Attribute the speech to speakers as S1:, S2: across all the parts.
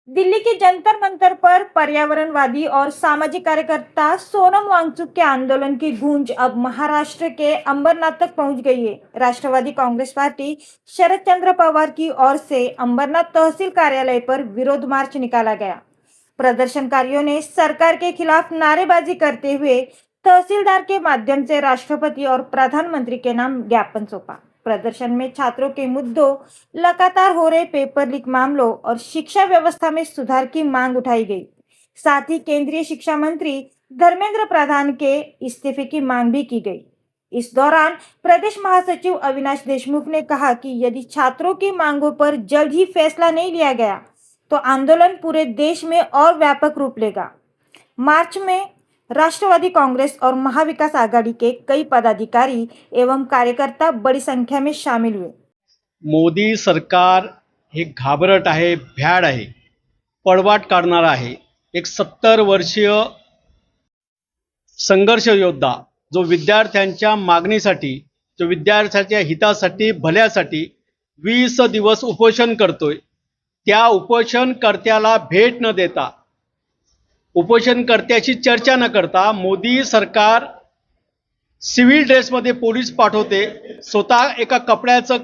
S1: दिल्ली के जंतर मंतर पर पर्यावरणवादी और सामाजिक कार्यकर्ता सोनम वांगचुक के आंदोलन की गूंज अब महाराष्ट्र के अंबरनाथ तक पहुंच गई है। राष्ट्रवादी कांग्रेस पार्टी शरद चंद्र पवार की ओर से अंबरनाथ तहसील कार्यालय पर विरोध मार्च निकाला गया। प्रदर्शनकारियों ने सरकार के खिलाफ नारेबाजी करते हुए तहसीलदार के माध्यम से राष्ट्रपति और प्रधानमंत्री के नाम ज्ञापन सौंपा। प्रदर्शन में छात्रों के मुद्दों, लगातार हो रहे पेपर लीक मामलों और शिक्षा व्यवस्था में सुधार की मांग उठाई गई। साथ ही केंद्रीय शिक्षा मंत्री धर्मेंद्र प्रधान के इस्तीफे की मांग भी की गई। इस दौरान प्रदेश महासचिव अविनाश देशमुख ने कहा कि यदि छात्रों की मांगों पर जल्द ही फैसला नहीं लिया गया तो आंदोलन पूरे देश में और व्यापक रूप लेगा। मार्च में राष्ट्रवादी कांग्रेस और महाविकास आघाड़ी के कई पदाधिकारी एवं कार्यकर्ता बड़ी संख्या में शामिल हुए।
S2: मोदी सरकार हे घाबरट आहे, भ्याड आहे, पळवाट काढणारा आहे। एक 70 वर्षीय संघर्ष योद्धा जो विद्यार्थ्यांच्या मागणीसाठी, जो विद्यार्थ्यांच्या हितासाठी, भल्यासाठी 20 दिवस उपोषण करतोय, त्या उपोषणकर्त्याला भेट न देता, उपोषणकर्त्याची चर्चा न करता मोदी सरकार सिव्हिल ड्रेसमध्ये पोलीस पाठवते, स्वतः एका कपड्याचं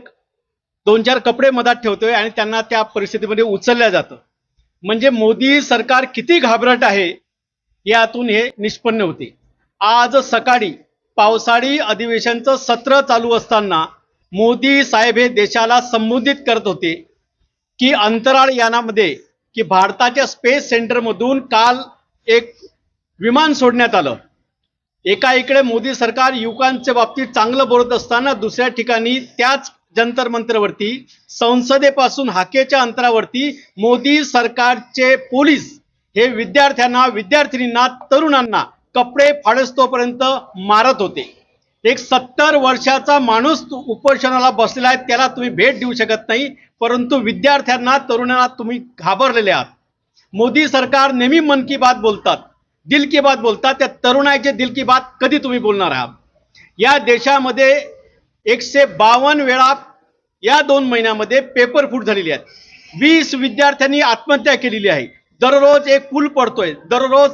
S2: 2-4 कपडे मधात ठेवतोय आणि त्यांना त्या परिस्थितीमध्ये उचलल्या जातं। म्हणजे मोदी सरकार किती घाबरट आहे यातून हे निष्पन्न होते। आज सकाळी पावसाळी अधिवेशनाचं सत्र चालू असताना मोदी साहेब हे देशाला संबोधित करत होते की अंतराळ यानामध्ये की भारताच्या स्पेस सेंटरमधून काल एक विमान सोडण्यात आलं। एका इकडे मोदी सरकार युवकांच्या बाबतीत चांगलं बोलत असताना दुसऱ्या ठिकाणी त्याच जंतर मंतरवरती संसदेपासून हाकेच्या अंतरावरती मोदी सरकारचे पोलीस हे विद्यार्थ्यांना, विद्यार्थिनींना, तरुणांना कपडे फाडस्तोपर्यंत मारत होते। एक 70 वर्षाचा माणूस उपोषणाला बसलेला आहे, त्याला तुम्ही भेट देऊ शकत नाही, परंतु विद्यार्थ्यांना, तरुणांना तुम्ही घाबरलेले आहात। मोदी सरकार नेहमी मन की बात बोलतात, दिल की बात बोलतात, त्या तरुणाचे दिल की बात कधी तुम्ही बोलणार आहात? या देशामध्ये 152 वेळा या 2 महिन्यामध्ये पेपर फूट झालेली आहेत। 20 विद्यार्थ्यांनी आत्महत्या केलेली आहे। दररोज एक पूल पडतोय, दररोज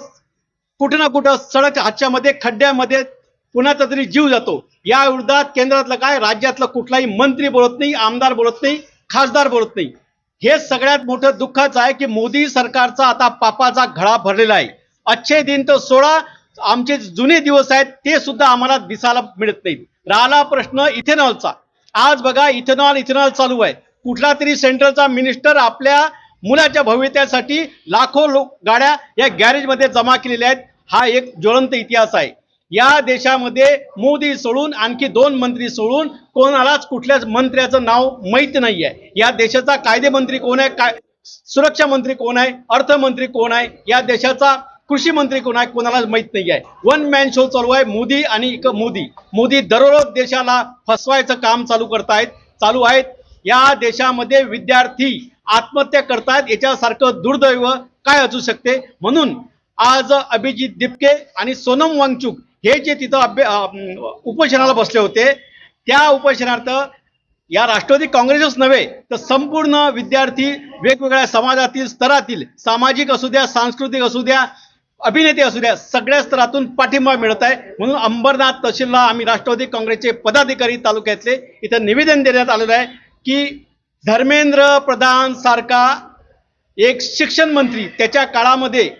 S2: कुठे ना कुठं सडक हादशामध्ये, खड्ड्यामध्ये कुणाचा तरी जीव जातो। या विरोधात केंद्रातलं काय, राज्यातलं कुठलाही मंत्री बोलत नाही, आमदार बोलत नाही, खासदार बोलत नाही। हे सगळ्यात मोठं दुःखाचं आहे की मोदी सरकारचा आता पापाचा घडा भरलेला आहे। अच्छे दिन तो सोडा, आमचे जुने दिवस आहेत ते सुद्धा आम्हाला दिसायला मिळत नाहीत। राहिला प्रश्न इथेनॉलचा, आज बघा इथेनॉल चालू आहे। कुठला तरी सेंट्रलचा मिनिस्टर आपल्या मुलाच्या भविष्यासाठी लाखो गाड्या या गॅरेजमध्ये जमा केलेल्या आहेत। हा एक ज्वलंत इतिहास आहे। या देशामध्ये मोदी सोडून आणखी 2 मंत्री सोडून कोणालाच कुठल्याच मंत्र्याचं नाव माहित नाही आहे। या देशाचा कायदे मंत्री कोण आहे, सुरक्षा मंत्री कोण आहे, अर्थमंत्री कोण आहे, या देशाचा कृषी मंत्री कोण आहे, कोणालाच माहित नाही आहे। वन मॅन शो चालू आहे, मोदी आणि मोदी दररोज देशाला फसवायचं काम चालू आहेत। या देशामध्ये विद्यार्थी आत्महत्या करतात, याच्यासारखं दुर्दैव काय असू शकते? म्हणून आज अभिजित दिपके आणि सोनम वांगचुक हे जे तिथं उपोषणाला बसले होते, त्या उपोषणार्थ या राष्ट्रवादी काँग्रेसच नव्हे तर संपूर्ण विद्यार्थी, वेगवेगळ्या समाजातील स्तरातील, सामाजिक असू द्या, सांस्कृतिक असू द्या, अभिनेते असू द्या, सगळ्या स्तरातून पाठिंबा मिळत आहे। म्हणून अंबरनाथ तहसीलला आम्ही राष्ट्रवादी काँग्रेसचे पदाधिकारी तालुक्यातले इथं निवेदन देण्यात आलेलं आहे की धर्मेंद्र प्रधान सारखा एक शिक्षण मंत्री, त्याच्या काळामध्ये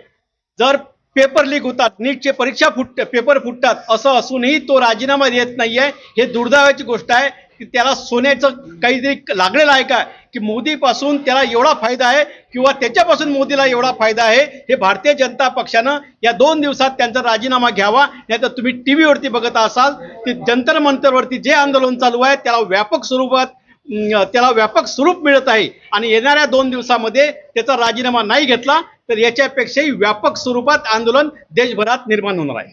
S2: जर पेपर लीक होतात, नीटचे पेपर फुटतात, असं असूनही तो राजीनामा देत नाहीये। हे दुर्दैवाची गोष्ट आहे की त्याला सोन्याचं काहीतरी लागलेलं आहे का, की मोदीपासून त्याला एवढा फायदा आहे किंवा त्याच्यापासून मोदीला एवढा फायदा आहे? हे भारतीय जनता पक्षानं या 2 दिवसात त्यांचा राजीनामा घ्यावा। नाहीतर तुम्ही टीव्हीवरती बघत असाल की जंतर मंतरवरती जे आंदोलन चालू आहे त्याला व्यापक स्वरूप मिळत आहे आणि येणाऱ्या 2 दिवसामध्ये त्याचा राजीनामा नाही घेतला तर याच्यापेक्षाही व्यापक स्वरूपात आंदोलन देशभरात निर्माण होणार आहे।